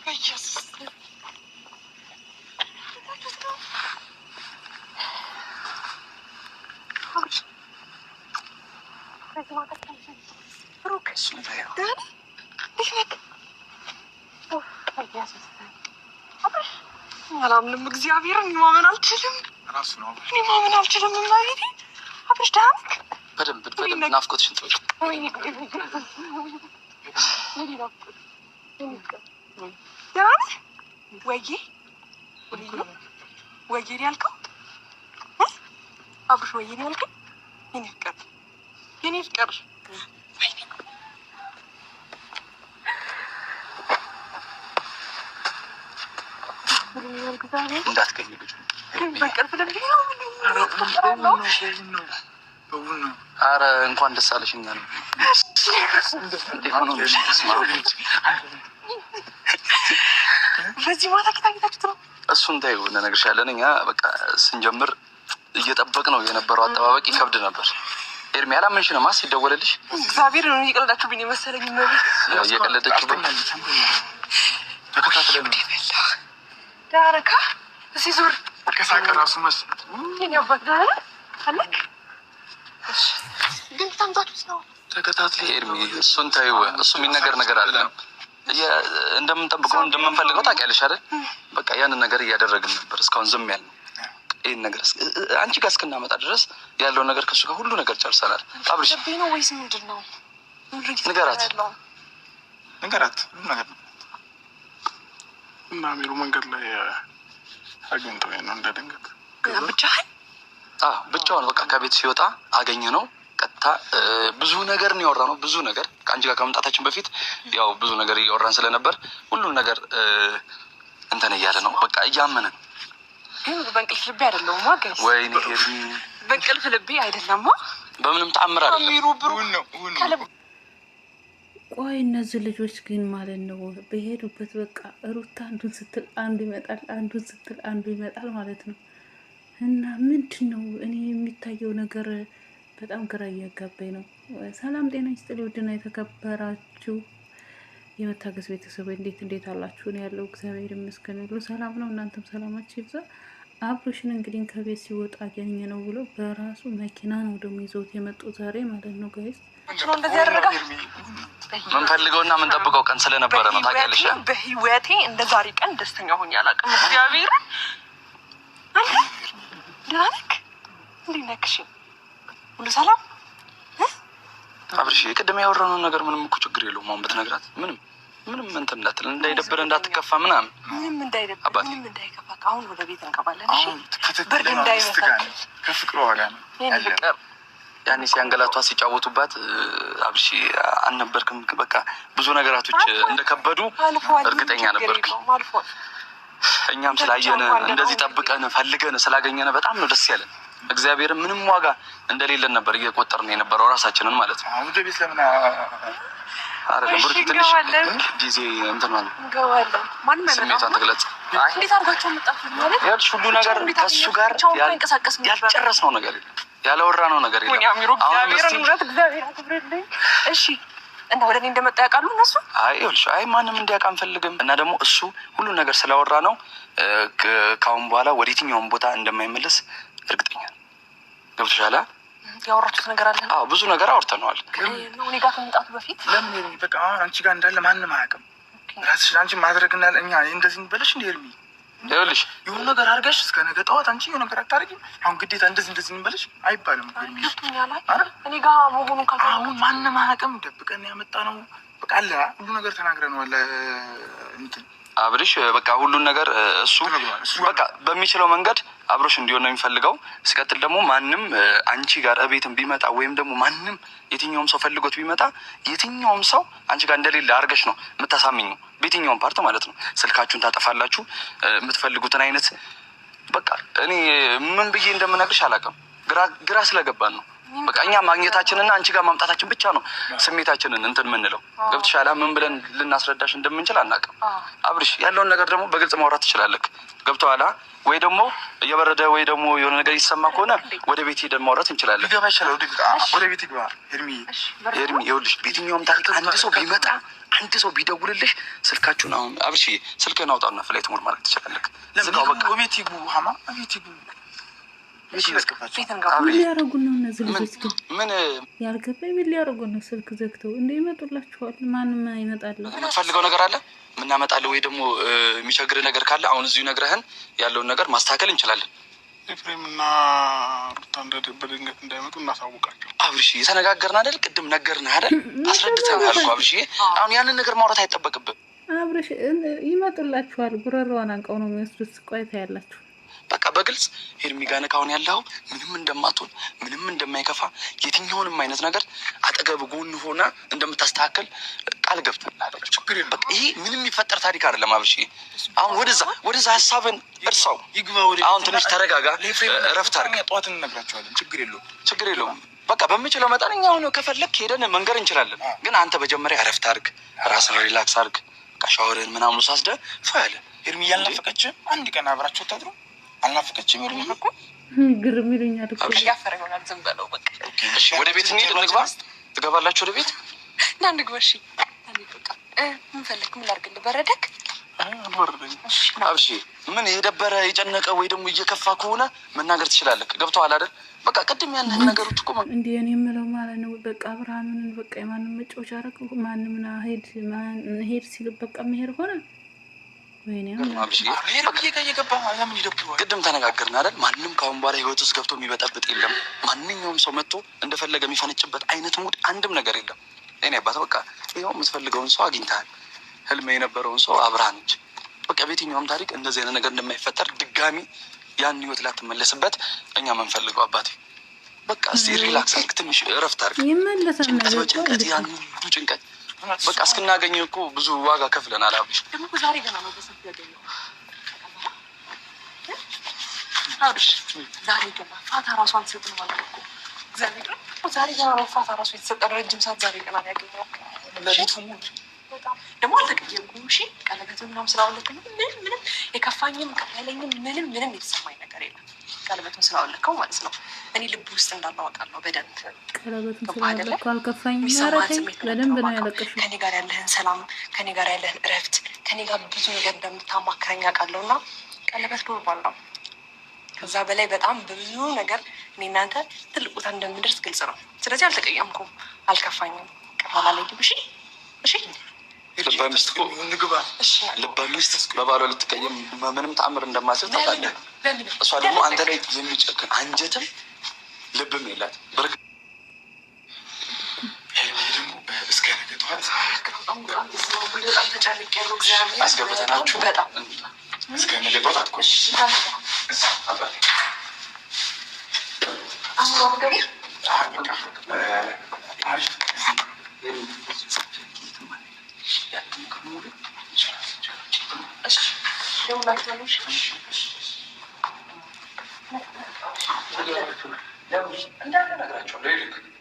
በኢየሱስ አላምንም። እግዚአብሔርን ማመን አልችልም። ራሱ ነው እኔ ማመን አልችልም። ማለቴ አብርሽ ዳንክ በደንብ ናፍቆትሽን ትወጪ ወይዬ ያልከው አብርሽ ወይዬ ያልከው የኔ ፍቅር እንዳትገኝ ልጁ ኧረ እንኳን ደስ አለሽ። እኛ ነው በዚህ ማታ ጌታችሁ ነው። እሱን ተይው እንነግርሻለን። እኛ በቃ ስንጀምር እየጠበቅ ነው የነበረው አጠባበቅ ይከብድ ነበር። ኤርሚ አላመንሽንማ ሲደወልልሽ። እግዚአብሔር ነው እየቀለዳችሁብኝ መሰለኝ። ነው እየቀለደችብኝ ተከታትለን ዳረካ እዚህ ዙር ከሳቀ ራሱ መስሎት ያባክ ዳረ አለክ ግን ታምጣቱስ ነው ተከታትለ ኤርሚ እሱን ተይው። እሱ የሚነገር ነገር አይደለም። እንደምንጠብቀው እንደምንፈልገው ታውቂያለሽ አይደል? በቃ ያንን ነገር እያደረግን ነበር እስካሁን ዝም ያልነው። ይሄን ነገር አንቺ ጋር እስክናመጣ ድረስ ያለውን ነገር ከሱ ጋር ሁሉ ነገር ጨርሰናል። አብርሽ ነው ወይስ ምንድነው? ንገራት ሁሉ ነገር ነው። እና ሚሩ መንገድ ላይ አግኝተው ነው እንደደንገት ብቻውን በቃ ከቤት ሲወጣ አገኘ ነው። ቀጥታ ብዙ ነገር ነው ያወራነው። ብዙ ነገር ከአንቺ ጋር ከመምጣታችን በፊት ያው ብዙ ነገር እያወራን ስለነበር ሁሉን ነገር እንትን እያለ ነው። በቃ እያመነን ግን በእንቅልፍ ልቤ አይደለም ማገዝ ወይኔ ኤርሚ በእንቅልፍ ልቤ አይደለም በምንም ተአምር አይደለም። ሚሩ ብሩን ነው ቆይ እነዚህ ልጆች ግን ማለት ነው በሄዱበት በቃ ሩታ አንዱን ስትል አንዱ ይመጣል፣ አንዱን ስትል አንዱ ይመጣል ማለት ነው። እና ምንድን ነው እኔ የሚታየው ነገር በጣም ግራ እያጋባኝ ነው። ሰላም ጤና ይስጥልኝ ውድና የተከበራችሁ የመታገስ ቤተሰብ እንዴት አላችሁ? ነው ያለው እግዚአብሔር ይመስገን ሁሉ ሰላም ነው። እናንተም ሰላማችሁ ይብዛ። አብርሽን እንግዲህ ከቤት ሲወጣ አገኘ ነው ብሎ በራሱ መኪና ነው ደግሞ ይዘውት የመጡ ዛሬ ማለት ነው ጋይስ ነው እንደዚህ ያደረጋ ምንፈልገውና ምንጠብቀው ቀን ስለነበረ ነው ታውቂያለሽ። በህይወቴ እንደ ዛሬ ቀን ደስተኛ ሆኜ አላውቅም። እግዚአብሔር አንተ ዳንክ እንዲነክሽ ሁሉ ሰላም አብርሽ ቅድም ያወራነው ነገር ምንም እኮ ችግር የለውም። አሁን ብትነግራት ምንም እንትን እንዳትል እንዳይደብር እንዳትከፋ ምንም እንዳይከፋ አሁን ወደ ቤት እንገባለን። እሺ ብርድ እንዳይመጣ ከፍቅሩ ዋጋ ነው ያኔ ሲያንገላቷ ሲጫወቱባት አብርሽ አልነበርክም። በቃ ብዙ ነገራቶች እንደከበዱ እርግጠኛ ነበርኩ። እኛም ስላየን እንደዚህ ጠብቀን ፈልገን ስላገኘን በጣም ነው ደስ ያለን። እግዚአብሔር ምንም ዋጋ እንደሌለን ነበር እየቆጠርን የነበረው ራሳችንን ማለት ነው። አሁን ቤት ለምን አይደለም ብሩክ ትንሽ ጊዜ እንትን ማለት እንገባለን። ማን ማለት ስሜቷን ትግለጽ። እንዴት አድርጋችሁ መጣችሁ ማለት ያልሽ ሁሉ ነገር ከሱ ጋር ያልጨረስነው ነገር የለም፣ ያላወራነው ነገር የለም። እግዚአብሔር አክብርልኝ። እሺ እና ወደ እኔ እንደመጣ ያውቃሉ እነሱ? አይ ማንም እንዲያውቅ አንፈልግም። እና ደግሞ እሱ ሁሉ ነገር ስላወራ ነው ከአሁን በኋላ ወደ የትኛውም ቦታ እንደማይመለስ እርግጠኛ ነኝ። ገብቶሻል? ያወራችሁት ነገር አለ? አዎ ብዙ ነገር አውርተነዋል። እኔ ጋር ከመምጣቱ በፊት ለምን በቃ አሁን አንቺ ጋር እንዳለ ማንም አያውቅም። ራስሽ አንቺ ማድረግና እኛ እንደዚህ እንበለሽ እንደ ኤርሚ ይኸውልሽ የሆነ ነገር አድርገሽ እስከ ነገ ጠዋት አንቺ የሆነ ነገር አታደርጊም። አሁን ግዴታ እንደዚህ እንበለሽ አይባልም። እኔ ጋር መሆኑን ካልሆነ አሁን ማንም አያውቅም። ደብቀን ያመጣ ነው በቃ አለ ሁሉ ነገር ተናግረነዋል። እንትን አብርሽ በቃ ሁሉን ነገር እሱ በቃ በሚችለው መንገድ አብሮሽ እንዲሆን ነው የሚፈልገው። ሲቀጥል ደግሞ ማንም አንቺ ጋር እቤትም ቢመጣ ወይም ደግሞ ማንም የትኛውም ሰው ፈልጎት ቢመጣ የትኛውም ሰው አንቺ ጋር እንደሌለ አድርገሽ ነው የምታሳምኙ። በየትኛውም ፓርት ማለት ነው። ስልካችሁን ታጠፋላችሁ፣ የምትፈልጉትን አይነት በቃ እኔ ምን ብዬ እንደምነግርሽ አላውቅም። ግራ ስለገባን ነው በቃ እኛ ማግኘታችንና አንቺ ጋር ማምጣታችን ብቻ ነው ስሜታችንን እንትን የምንለው። ገብቶሻል? ምን ብለን ልናስረዳሽ እንደምንችል አናውቅም። አብርሽ ያለውን ነገር ደግሞ በግልጽ ማውራት ትችላለህ። ገብቶሃል? ወይ ደግሞ እየበረደ ወይ ደግሞ የሆነ ነገር ይሰማ ከሆነ ወደ ቤት ሄደን ማውራት እንችላለን። ይገባ ይችላል። ወደ ቤት ይግባ ኤርሚ። ይኸውልሽ በየትኛውም ታሪክ አንድ ሰው ቢመጣ አንድ ሰው ቢደውልልሽ ስልካችሁን አሁን አብርሽ ስልክህን አውጣውና ፍላይት ሞድ ማድረግ ትችላለህ። ዝጋው በቃ። ቤት ይግቡ ሀማ ቤት ይግቡ። ምን ሊያደርጉን ነው እነዚህ ልጆች ግን? ምን ያልገባኝ ምን ሊያደርጉን ነው? ስልክ ዘግተው እንደ ይመጡላችኋል። ማንም አይመጣል። የምትፈልገው ነገር አለ ምናመጣለን ወይ ደግሞ የሚቸግር ነገር ካለ አሁን እዚሁ ነግረህን ያለውን ነገር ማስተካከል እንችላለን። ኤፍሬም እና ሩታ በድንገት እንዳይመጡ እናሳውቃቸው። አብርሽ የተነጋገርን አይደል? ቅድም ነገርን አይደል? አስረድተናል እኮ አብርሽ። አሁን ያንን ነገር ማውራት አይጠበቅብም። አብርሽ ይመጡላችኋል። ጉረሯን አንቀው ነው የሚወስዱት። ቆይታ ያላችሁ በቃ በግልጽ ሄርሚ ጋር ነካውን ያለው ምንም እንደማትሆን ምንም እንደማይከፋ የትኛውንም አይነት ነገር አጠገብ ጎን ሆና እንደምታስተካከል ቃል ገብተናል። በቃ ይሄ ምንም የሚፈጠር ታሪክ አይደለም አብርሽ። አሁን ወደዛ ሀሳብን እርሳው። አሁን ትንሽ ተረጋጋ፣ እረፍት አድርግ። ጠዋት እንነግራቸዋለን። ችግር የለውም። በቃ በምችለው መጠን እኛ አሁን ከፈለክ ሄደን መንገር እንችላለን። ግን አንተ መጀመሪያ እረፍት አድርግ፣ ራስን ሪላክስ አድርግ። በቃ ሻወርን ምናምን ሳስደ ፈያለ ሄርሚ ያልናፈቀች አንድ ቀን አብራቸው ታድሩ አልናፈቀችም። ሄርሚ እኮ ግርም ይሉኛል እኮ ያፈረ ይሆናል። ዝም በለው በቃ። እሺ ወደ ቤት እንሂድ፣ እንግባ። ትገባላችሁ ወደ ቤት እና እንግባ። እሺ በቃ ምን ፈልክ? ምን ላድርግልህ? በረደክ? አብርሽ ምን የደበረ የጨነቀ ወይ ደግሞ እየከፋ ከሆነ መናገር ትችላለህ። ገብቶሃል አይደል? በቃ ቅድም ያንን ነገሮች እኮ እንዴ እኔ የምለው ማለት ነው። በቃ አብርሃምን በቃ የማንም መጫወቻ አደረገ። ማንም ሄድ ሲል በቃ መሄድ ሆነ። ቅድም ተነጋገርን አይደል? ማንም ከአሁን በኋላ ህይወት ውስጥ ገብቶ የሚበጠብጥ የለም። ማንኛውም ሰው መጥቶ እንደፈለገ የሚፈነጭበት አይነት ሙድ አንድም ነገር የለም። እኔ አባት በቃ ይኸው የምትፈልገውን ሰው አግኝተሃል። ህልም የነበረውን ሰው አብርሃነች። በቃ በየትኛውም ታሪክ እንደዚህ አይነት ነገር እንደማይፈጠር ድጋሚ ያን ህይወት ላትመለስበት እኛ የምንፈልገው አባቴ በቃ እስቲ ሪላክስ አድርግ፣ ትንሽ እረፍት አድርግ። ጭንቀት ያን ሁሉ ጭንቀት በቃ እስክናገኝ እኮ ብዙ ዋጋ ከፍለናል። አብርሽ ደግሞ ዛሬ ገና ነው በሰፊ ያገኘው። አብርሽ ዛሬ ገና ፋታ ራሷን ትሰጥ ማለት እኮ እግዚአብሔር ዛሬ ገና ነው ፋታ ራሷ የተሰጠ ረጅም ሰዓት ዛሬ ገና ነው ያገኘው። ለሊቱ ሙሉ ደግሞ አልተቀየምኩም። እሺ ቀለበት ምናምን ስላወለክ ምንም የከፋኝም ቀለለኝም ምንም የተሰማኝ ነገር የለም። ቀለበቱን ስላወለከው ማለት ነው። እኔ ልብ ውስጥ እንዳላወጣለሁ በደንብ ቀለበቱን ስላወለከው አልከፋኝም። በደንብ ነው ያለቀሽው። ከኔ ጋር ያለህን ሰላም፣ ከኔ ጋር ያለህን እረፍት፣ ከኔ ጋር ብዙ ነገር እንደምታማክረኝ አውቃለሁ እና ቀለበት ኖርማል ነው። ከዛ በላይ በጣም ብዙ ነገር እኔ እናንተ ትልቅ ቦታ እንደምንደርስ ግልጽ ነው። ስለዚህ አልተቀየምኩም፣ አልከፋኝም። ቀላል አይደለም። እሺ ልባ ሚስት በባሏ ልትቀየም ምንም ተአምር እንደማስብ ታውቃለህ። እሷ ደግሞ አንተ ላይ የሚጨክን አንጀትም ልብም የላት። አስገብተናችሁ በጣም እስከ ነገ ጠዋት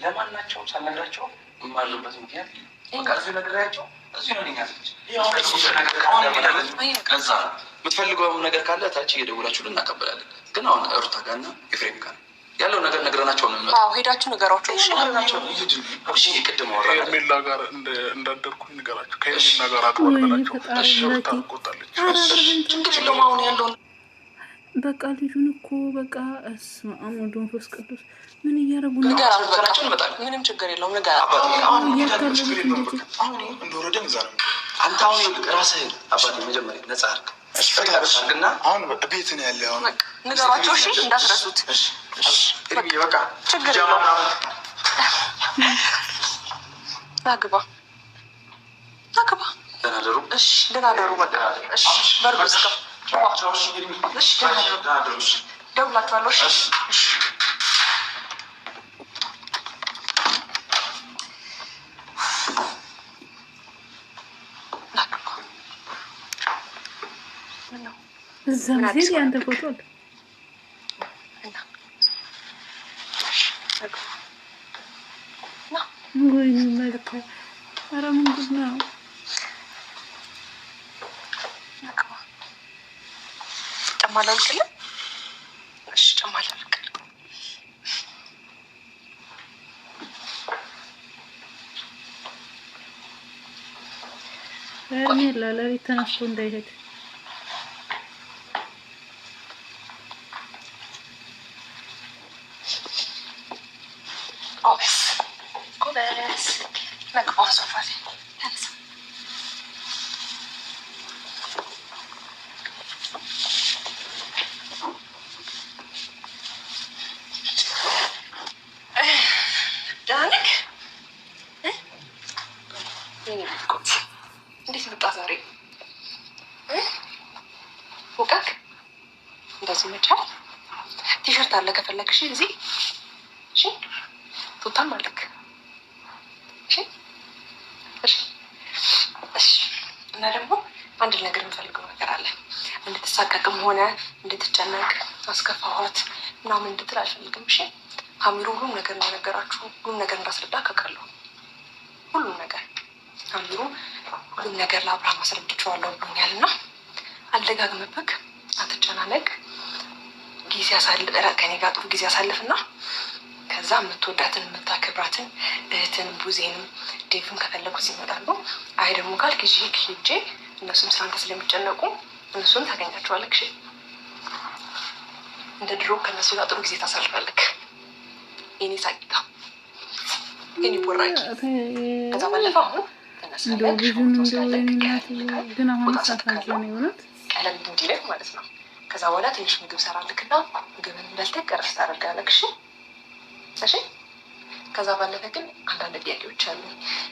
ለማናቸውም ሳልነግራቸው የማሉበት ምክንያት ነግራቸው የምትፈልገውም ነገር ካለ ታች እየደውላችሁ ልናቀበላለን። ግን አሁን ሩታ ጋርና ኤፍሬም ጋር ያለው ነገር ነግረናቸው ነው የሚመጣው። ሄዳችሁ ንገሯቸው። ቅድም ሄርሜላ ጋር እንዳደርኩ ንገራቸው። ከሄርሜላ ጋር አጥቆጣለች። አሁን ያለውን በቃ ልጁን እኮ በቃ እስመ አብ ወወልድ ወመንፈስ ቅዱስ ምን እያደረጉ ነው? ምንም ችግር የለውም። እንደወረደን ዛ ነው። አንተ አሁን ራስህን አባቴ መጀመሪያ ነጻ አድርግ። አሁን ቤት ነው ያለ። አሁን ንገሯቸው። እሺ እንዳትረሱት። በቃ ችግር የለውም። ናግባ ደህና ደሩ። እሺ ደህና ደሩ። በቃ እሺ በርዱ እስከ ደውላችኋለሁ። እሺ እዛ ጊዜ ያንተ ፎቶ አለ ወይ መልካ? ኧረ ምንድን ነው? ጨማላልክልህ? እሺ ጨማላልክልህ። ሄርሜላ ለሊት ተነስቶ እንዳይሄድ ጎበዝ ነቅዋ ሶፋ ተነሳ። እንዴት መጣ ዛሬ? ሙቀቅ እንደዚህ መቻል ቲሸርት አለ ከፈለግሽ እዚህ ቱታም አለክ። እና ደግሞ አንድ ነገር የምፈልገው ነገር አለ። እንድትሳቀቅም ሆነ እንድትጨነቅ አስከፋኋት ምናምን እንድትል አልፈልግም። እሺ አሚሮ ሁሉም ነገር እንደነገራችሁ ሁሉም ነገር እንዳስረዳ ካውቃለሁ። ሁሉም ነገር አሚሮ ሁሉም ነገር ለአብርሃም አስረድቼዋለሁ ብሎኛል እና አልደጋግምብክ፣ አትጨናነቅ። ጊዜ ከኔ ጋር ጥሩ ጊዜ አሳልፍና ከዛ የምትወዳትን የምታከብራትን እህትን ቡዜንም ዴቭን ከፈለጉት ይመጣሉ። አይ ደግሞ ካልክ ሄጄ እነሱም ስላንተ ስለሚጨነቁ እነሱን ታገኛቸዋለክ። እሺ እንደ ድሮ ከእነሱ ጋር ጥሩ ጊዜ ታሳልፋለክ። የኔ ሳቂታ የኔ ቦራቂ። ከዛ ባለፈ አሁን ግን አሁን ሳሳዘነ የሆነት ቀለል እንዲልህ ማለት ነው። ከዛ በኋላ ትንሽ ምግብ ሰራልክና ምግብን በልተህ እረፍት ታደርጋለክ። እሺ ከዛ ባለፈ ግን አንዳንድ ጥያቄዎች አሉ።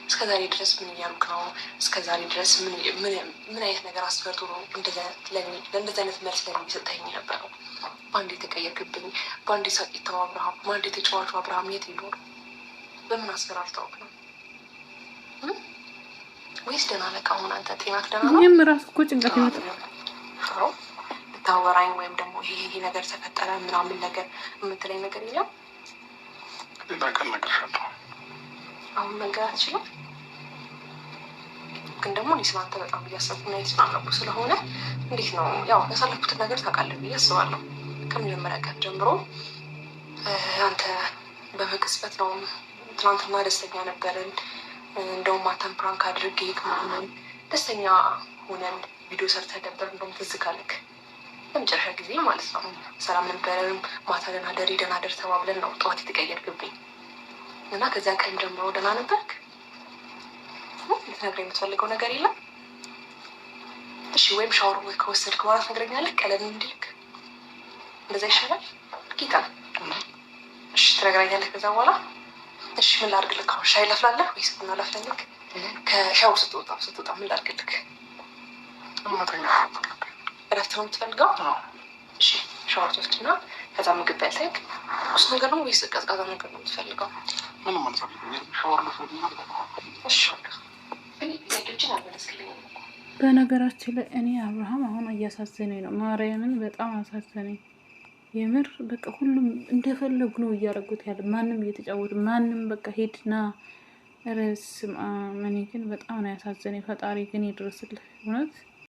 እስከ ዛሬ ድረስ ምን እያልክ ነው? እስከ ዛሬ ድረስ ምን አይነት ነገር አስፈርቶ ነው ለእንደዚህ አይነት መልስ ለኔ የሚሰጠኝ ነበረው? በአንድ የተቀየርክብኝ፣ በአንድ ሳቂታው አብርሃም፣ በአንድ የተጫዋቹ አብርሃም የት ይኖሩ? በምን አስፈራርተውክ ነው? ወይስ ደህና ነህ? አሁን አንተ ጤናክ ደህና ነው? ይህም ራሱ እኮ ጭንቀት ይመጣ ልታወራኝ ወይም ደግሞ ይሄ ነገር ተፈጠረ ምናምን ነገር የምትለኝ ነገር የለም? ሌላ ቀን እነግርሻለሁ። አሁን መንገር አትችልም። ግን ደግሞ እኔ ስለአንተ በጣም እያሰብኩና የተጨናነኩ ስለሆነ እንዴት ነው ያው ያሳለፍኩትን ነገር ታውቃለህ ብዬ አስባለሁ። ከመጀመሪያ ቀን ጀምሮ አንተ በመቅጽበት ነው። ትናንትና ደስተኛ ነበርን። እንደውም ማታን ፕራንክ አድርጌ ምናምን ደስተኛ ሆነን ቪዲዮ ሰርተን ነበር። እንደውም ትዝ ካለክ ለመጨረሻ ጊዜ ማለት ነው። ሰላም ነበረን። ማታ ደህና ደር ተባብለን ነው ጠዋት የተቀየርክብኝ እና ከዚያ ቀን ጀምሮ ደህና ነበርክ። ልትነግረኝ የምትፈልገው ነገር የለም? እሺ ወይም ሻወር ከወሰድክ በኋላ ትነግረኛለህ? ቀለል እንዲልክ እንደዛ ይሻላል ጌታ። እሺ ትነግረኛለህ ከዛ በኋላ። እሺ ምን ላድርግልክ? አሁን ሻይ ላፍላለህ ወይስ ቡና ላፍላለህ? ከሻወር ስትወጣ ምን ላድርግልክ? እረፍት ነው የምትፈልገው? እሺ ሻወር ትወስድና ከዛ ምግብ በልተህ ቁርስ ነገር ነው ወይስ ቀዝቃዛ ነገር ነው የምትፈልገው? ምንም አልፈልግም። ሻወር ልወስድና እሺ ጥያቄዎችን አልመለስክልኝም። በነገራችን ላይ እኔ አብርሃም አሁን እያሳዘነኝ ነው። ማርያምን በጣም አሳዘነኝ። የምር በቃ ሁሉም እንደፈለጉ ነው እያደረጉት ያለ። ማንም እየተጫወቱ ማንም በቃ ሄድና ረስም። እኔ ግን በጣም ነው ያሳዘነኝ። ፈጣሪ ግን ይድረስልህ እውነት።